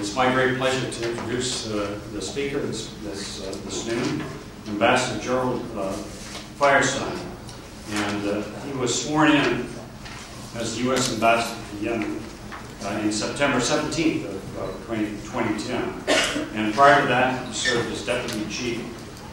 It's my great pleasure to introduce the speaker this noon, Ambassador Gerald Feierstein. And he was sworn in as the U.S. Ambassador to Yemen in September 17th of 2010. And prior to that, he served as Deputy Chief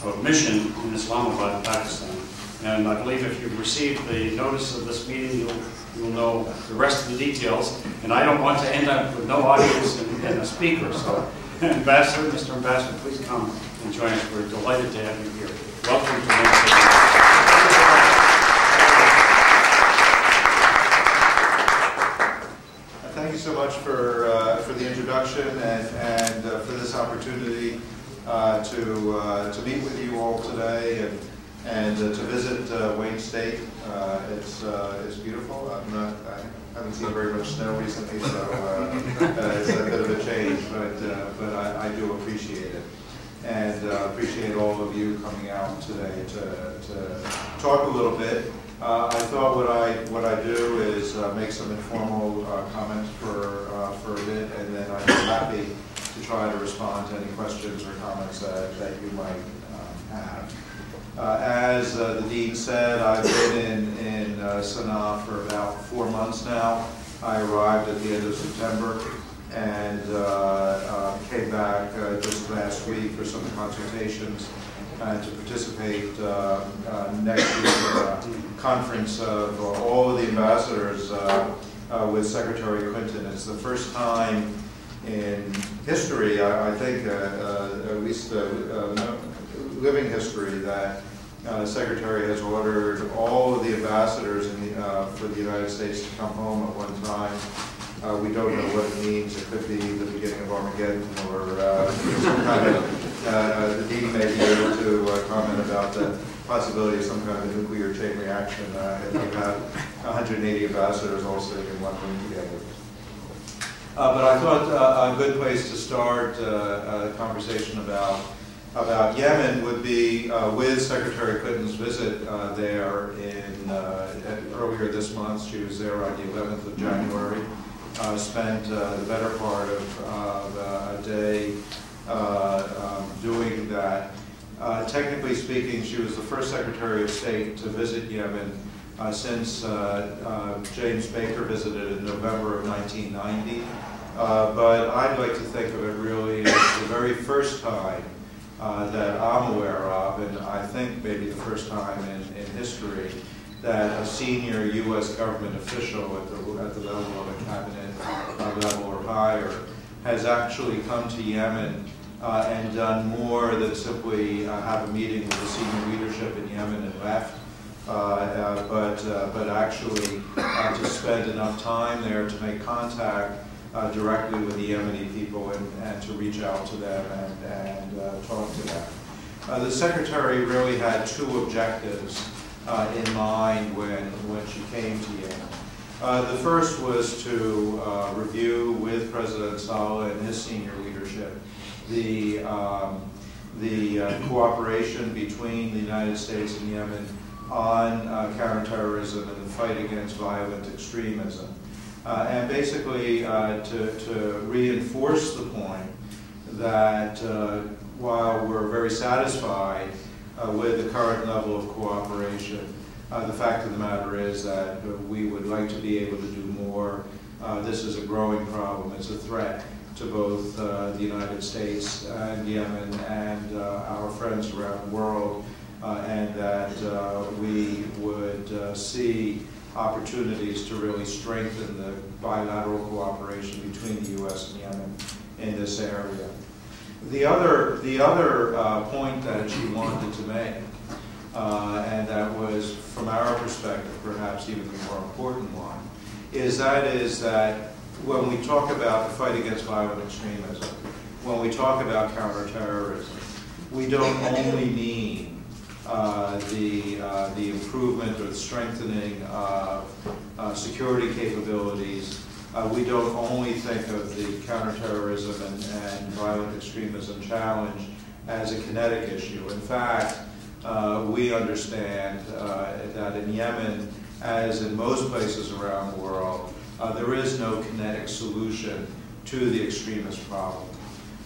of Mission in Islamabad, Pakistan. And I believe if you've received the notice of this meeting, you'll know the rest of the details. And I don't want to end up with no audience and a speaker. So, Ambassador, Mr. Ambassador, please come and join us. We're delighted to have you here. Welcome to Minnesota. Thank you so much for the introduction and for this opportunity to meet with you all today and to visit Wayne State. It's beautiful. I haven't seen very much snow recently, so it's a bit of a change, but I do appreciate it. And appreciate all of you coming out today to talk a little bit. I thought what I do is make some informal comments for a bit, and then I'm happy to try to respond to any questions or comments that you might have. As the Dean said, I've been in Sana'a for about 4 months now. I arrived at the end of September and came back just last week for some consultations and to participate next week in a conference of all of the ambassadors with Secretary Clinton. It's the first time in history, I think, at least living history, that the Secretary has ordered all of the ambassadors for the United States to come home at one time. We don't know what it means. It could be the beginning of Armageddon, or some kind of, the Dean may be able to comment about the possibility of some kind of a nuclear chain reaction if you have 180 ambassadors all sitting in one room together. But I thought a good place to start a conversation about Yemen would be with Secretary Clinton's visit there earlier this month. She was there on the 11th of January. Spent the better part of a day doing that. Technically speaking, she was the first Secretary of State to visit Yemen since James Baker visited in November of 1990. But I'd like to think of it really as the very first time that I'm aware of, and I think maybe the first time in history, that a senior U.S. government official at the level of a cabinet level or higher has actually come to Yemen and done more than simply have a meeting with the senior leadership in Yemen and left, but actually to spend enough time there to make contact directly with the Yemeni people and to reach out to them and talk to them. The Secretary really had two objectives in mind when she came to Yemen. The first was to review with President Saleh and his senior leadership the cooperation between the United States and Yemen on counterterrorism and the fight against violent extremism. And basically to reinforce the point that while we're very satisfied with the current level of cooperation, the fact of the matter is that we would like to be able to do more. This is a growing problem. It's a threat to both the United States and Yemen and our friends around the world, and that we would see opportunities to really strengthen the bilateral cooperation between the U.S. and Yemen in this area. The other point that she wanted to make, and that was, from our perspective, perhaps even the more important one, is that when we talk about the fight against violent extremism, when we talk about counterterrorism, we don't only mean the improvement or the strengthening of security capabilities. We don't only think of the counterterrorism and violent extremism challenge as a kinetic issue. In fact, we understand that in Yemen, as in most places around the world, there is no kinetic solution to the extremist problem.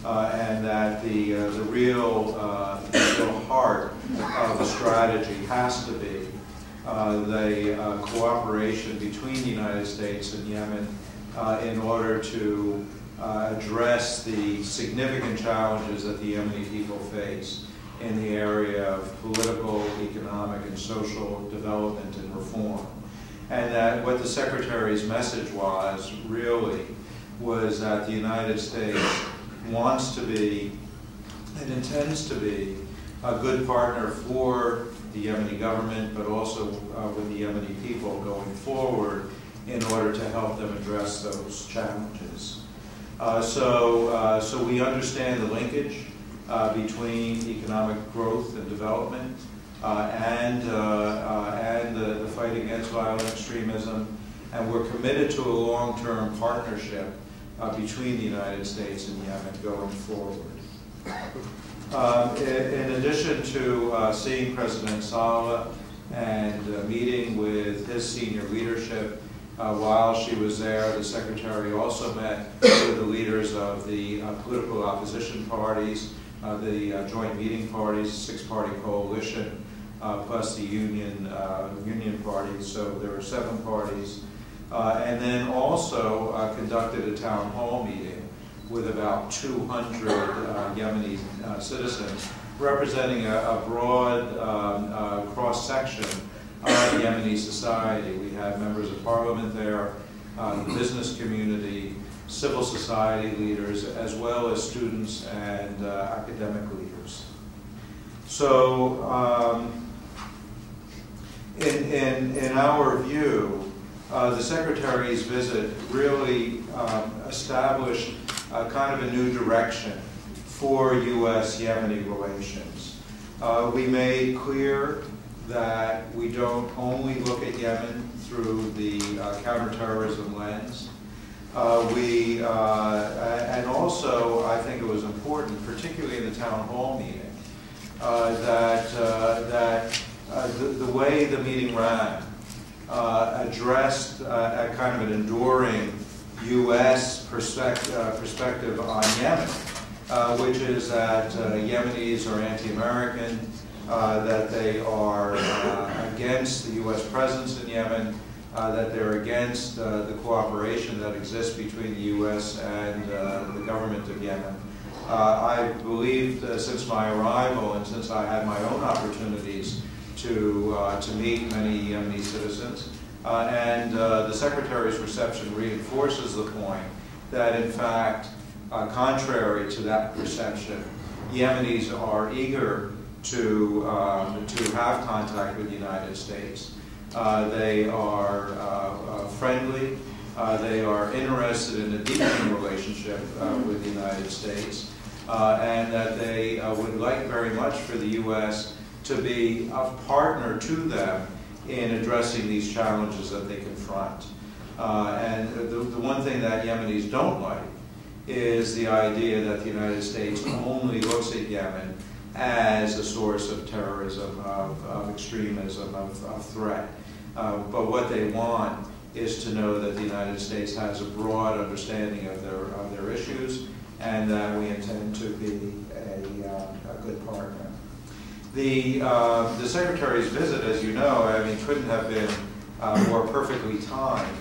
And that the real heart of the strategy has to be the cooperation between the United States and Yemen in order to address the significant challenges that the Yemeni people face in the area of political, economic, and social development and reform. And that what the Secretary's message was really was that the United States wants to be and intends to be a good partner for the Yemeni government, but also with the Yemeni people going forward in order to help them address those challenges. So we understand the linkage between economic growth and development and the fight against violent extremism, and we're committed to a long-term partnership between the United States and Yemen going forward. In addition to seeing President Saleh and meeting with his senior leadership, while she was there, the Secretary also met with the leaders of the political opposition parties, the joint meeting parties, six-party coalition, plus the union parties, so there were 7 parties. And then also conducted a town hall meeting with about 200 Yemeni citizens, representing a broad cross-section of Yemeni society. We had members of parliament there, the business community, civil society leaders, as well as students and academic leaders. So in our view, the Secretary's visit really established kind of a new direction for U.S.-Yemeni relations. We made clear that we don't only look at Yemen through the counterterrorism lens. And also, I think it was important, particularly in the town hall meeting, that the way the meeting ran addressed a kind of an enduring U.S. perspective on Yemen, which is that Yemenis are anti-American, that they are against the U.S. presence in Yemen, that they're against the cooperation that exists between the U.S. and the government of Yemen. I believed since my arrival and since I had my own opportunities to meet many Yemeni citizens, and the Secretary's reception reinforces the point that, in fact, contrary to that perception, Yemenis are eager to have contact with the United States. They are friendly. They are interested in a deepening relationship with the United States, and that they would like very much for the U.S. to be a partner to them in addressing these challenges that they confront. And the one thing that Yemenis don't like is the idea that the United States only looks at Yemen as a source of terrorism, of extremism, of threat. But what they want is to know that the United States has a broad understanding of their issues, and that we intend to be a good partner. The Secretary's visit, as you know, I mean, couldn't have been more perfectly timed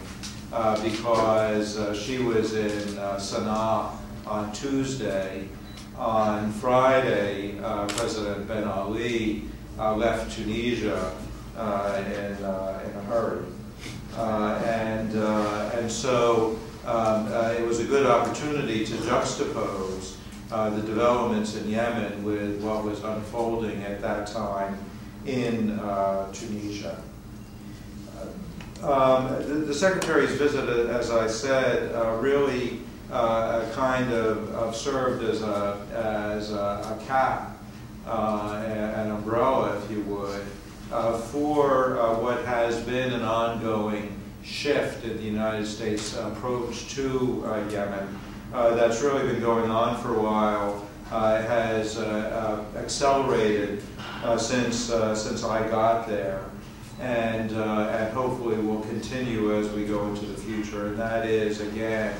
because she was in Sana'a on Tuesday. On Friday, President Ben Ali left Tunisia in a hurry. And so it was a good opportunity to juxtapose the developments in Yemen with what was unfolding at that time in Tunisia. The Secretary's visit, as I said, really kind of served as a cap, an umbrella, if you would, for what has been an ongoing shift in the United States approach to Yemen. That's really been going on for a while. It has accelerated since I got there, and hopefully will continue as we go into the future. And that is, again,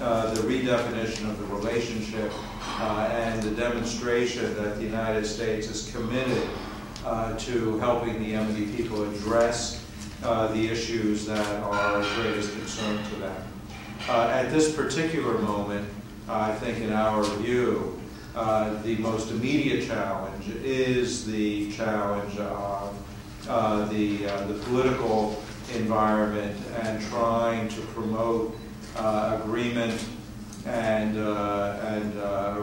the redefinition of the relationship and the demonstration that the United States is committed to helping the Yemeni people address the issues that are of greatest concern to them. At this particular moment, I think in our view, the most immediate challenge is the challenge of the political environment and trying to promote agreement and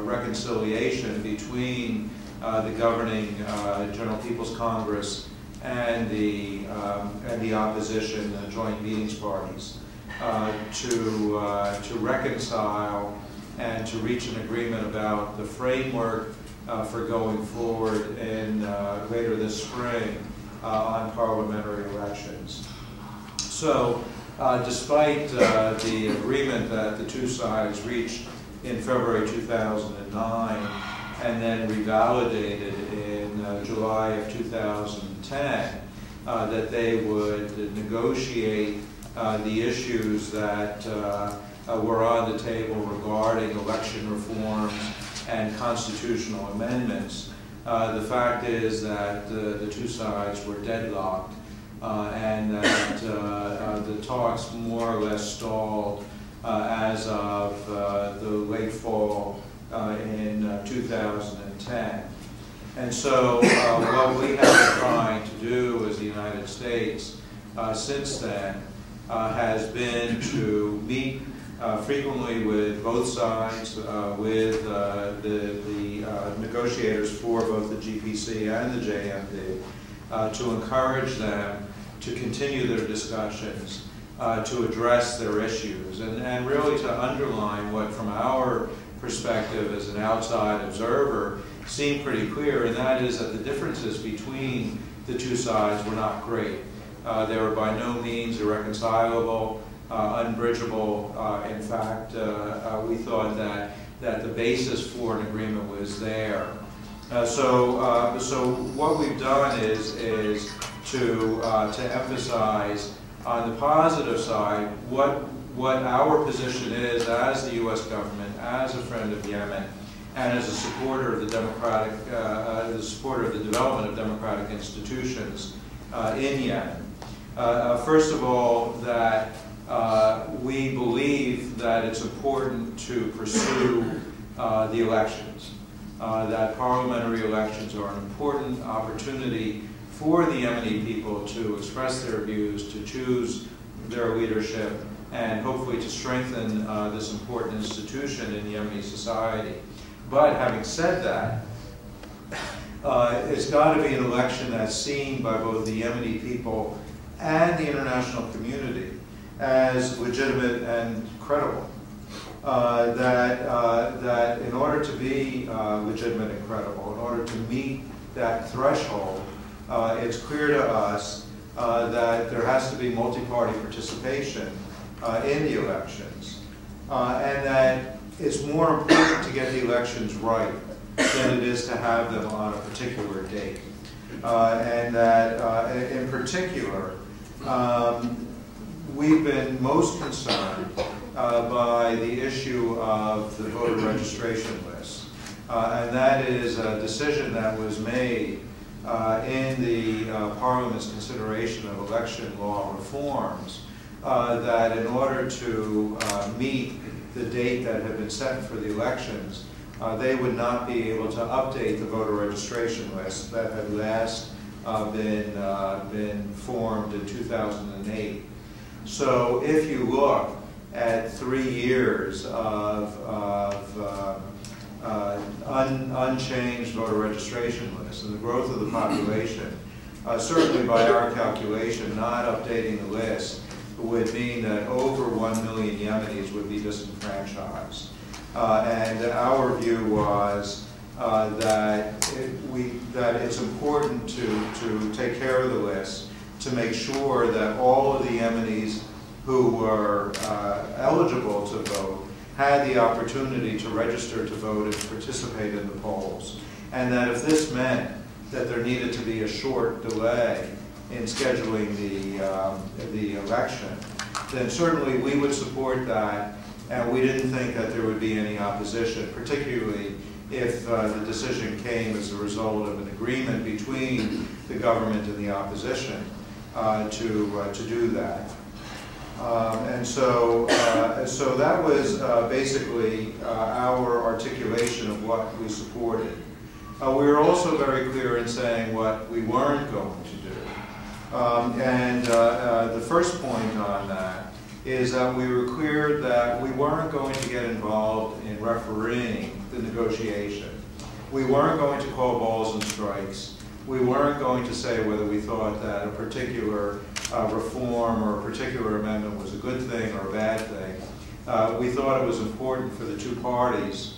reconciliation between the governing General People's Congress and the opposition joint meetings parties to reconcile and to reach an agreement about the framework for going forward in later this spring on parliamentary elections. So, despite the agreement that the two sides reached in February 2009 and then revalidated in July of 2010, that they would negotiate the issues that were on the table regarding election reforms and constitutional amendments. The fact is that the two sides were deadlocked and that the talks more or less stalled as of the late fall in 2010. And so what we have been trying to do as the United States since then has been to meet frequently with both sides, with the negotiators for both the GPC and the JMD, to encourage them to continue their discussions, to address their issues, and really to underline what, from our perspective as an outside observer, seemed pretty clear, and that is that the differences between the two sides were not great. They were by no means irreconcilable, unbridgeable. In fact, we thought that the basis for an agreement was there. So what we've done is to emphasize on the positive side what our position is as the U.S. government, as a friend of Yemen, and as a supporter of the development of democratic institutions in Yemen. First of all, that we believe that it's important to pursue the elections, that parliamentary elections are an important opportunity for the Yemeni people to express their views, to choose their leadership, and hopefully to strengthen this important institution in Yemeni society. But having said that, it's got to be an election that's seen by both the Yemeni people and the international community as legitimate and credible. That in order to be legitimate and credible, in order to meet that threshold, it's clear to us that there has to be multi-party participation in the elections, and that it's more important to get the elections right than it is to have them on a particular date. And that in particular, we've been most concerned by the issue of the voter registration list. And that is a decision that was made in the Parliament's consideration of election law reforms, that in order to meet the date that had been set for the elections, they would not be able to update the voter registration list that had last been formed in 2008. So if you look at 3 years of unchanged voter registration lists and the growth of the population, certainly by our calculation, not updating the list would mean that over 1 million Yemenis would be disenfranchised. And our view was that it's important to take care of the list, to make sure that all of the Yemenis who were eligible to vote had the opportunity to register to vote and participate in the polls. And that if this meant that there needed to be a short delay in scheduling the election, then certainly we would support that, and we didn't think that there would be any opposition, particularly if the decision came as a result of an agreement between the government and the opposition to do that. So that was basically our articulation of what we supported. We were also very clear in saying what we weren't going to do. The first point on that is that we were clear that we weren't going to get involved in refereeing the negotiation. We weren't going to call balls and strikes. We weren't going to say whether we thought that a particular reform or a particular amendment was a good thing or a bad thing. We thought it was important for the two parties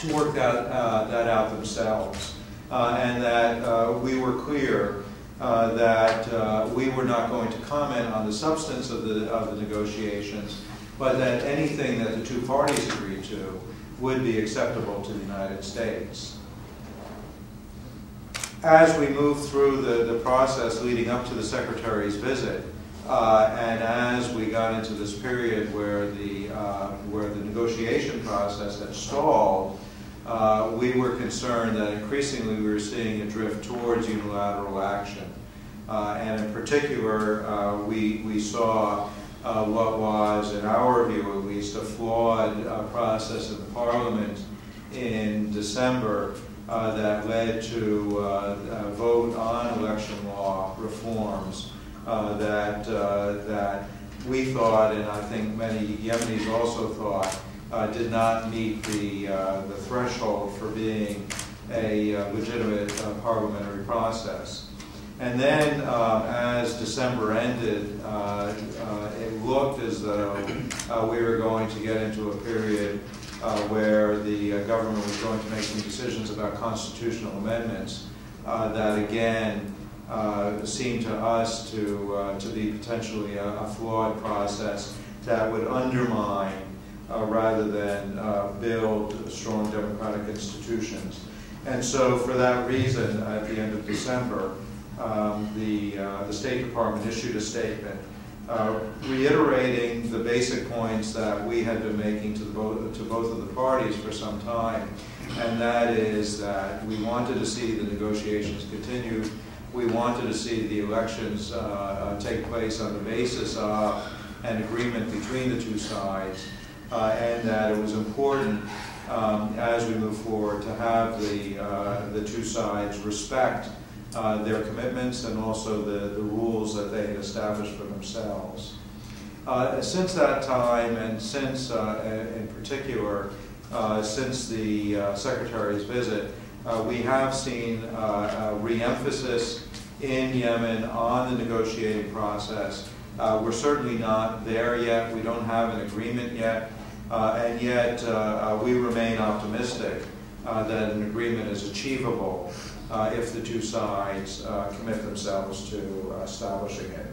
to work that out themselves, and that we were clear that we were not going to comment on the substance of the negotiations, but that anything that the two parties agreed to would be acceptable to the United States. As we moved through the process leading up to the Secretary's visit, and as we got into this period where the negotiation process had stalled, we were concerned that increasingly we were seeing a drift towards unilateral action. And in particular, we saw what was, in our view at least, a flawed process in the Parliament in December that led to a vote on election law reforms that we thought, and I think many Yemenis also thought, did not meet the threshold for being a legitimate parliamentary process. And then, as December ended, it looked as though we were going to get into a period where the government was going to make some decisions about constitutional amendments that, again, seemed to us to be potentially a flawed process that would undermine rather than build strong democratic institutions. And so for that reason, at the end of December, the State Department issued a statement reiterating the basic points that we had been making to both of the parties for some time, and that is that we wanted to see the negotiations continued. We wanted to see the elections take place on the basis of an agreement between the two sides, and that it was important as we move forward to have the two sides respect their commitments and also the rules that they had established for themselves. Since that time, and since, in particular, since the Secretary's visit, we have seen a re-emphasis in Yemen on the negotiating process. We're certainly not there yet. We don't have an agreement yet. And yet we remain optimistic that an agreement is achievable if the two sides commit themselves to establishing it.